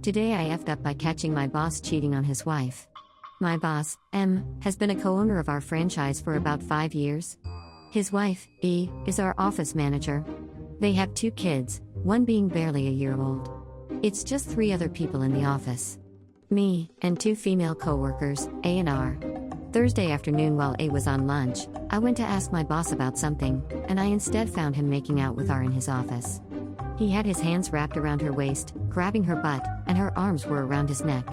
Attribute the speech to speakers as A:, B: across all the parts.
A: Today I effed up by catching my boss cheating on his wife. My boss, M, has been a co-owner of our franchise for about 5 years. His wife, E, is our office manager. They have 2 kids, one being barely a year old. It's just 3 other people in the office. Me, and 2 female co-workers, A and R. Thursday afternoon while A was on lunch, I went to ask my boss about something, and I instead found him making out with R in his office. He had his hands wrapped around her waist, grabbing her butt, and her arms were around his neck.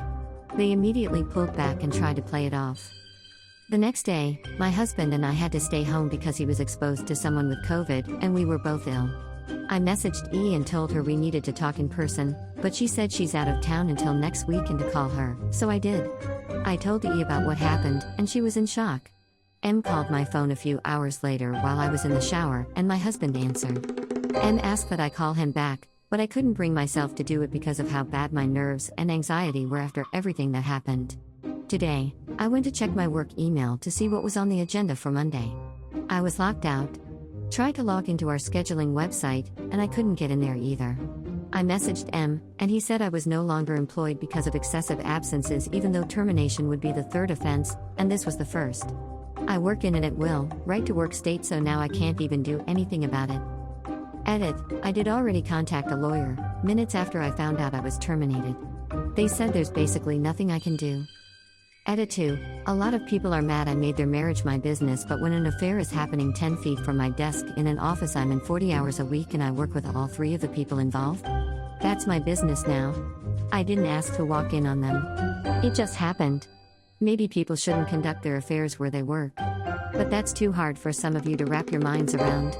A: They immediately pulled back and tried to play it off. The next day, my husband and I had to stay home because he was exposed to someone with COVID, and we were both ill. I messaged E and told her we needed to talk in person, but she said she's out of town until next week and to call her, so I did. I told E about what happened, and she was in shock. M called my phone a few hours later while I was in the shower, and my husband answered. M asked that I call him back, but I couldn't bring myself to do it because of how bad my nerves and anxiety were after everything that happened. Today, I went to check my work email to see what was on the agenda for Monday. I was locked out. Tried to log into our scheduling website, and I couldn't get in there either. I messaged M, and he said I was no longer employed because of excessive absences even though termination would be the 3rd offense, and this was the 1st. I work in it at will, right to work state, so now I can't even do anything about it. Edit, I did already contact a lawyer, minutes after I found out I was terminated. They said there's basically nothing I can do. Edit 2, a lot of people are mad I made their marriage my business, but when an affair is happening 10 feet from my desk in an office I'm in 40 hours a week and I work with all 3 of the people involved? That's my business now. I didn't ask to walk in on them. It just happened. Maybe people shouldn't conduct their affairs where they work. But that's too hard for some of you to wrap your minds around.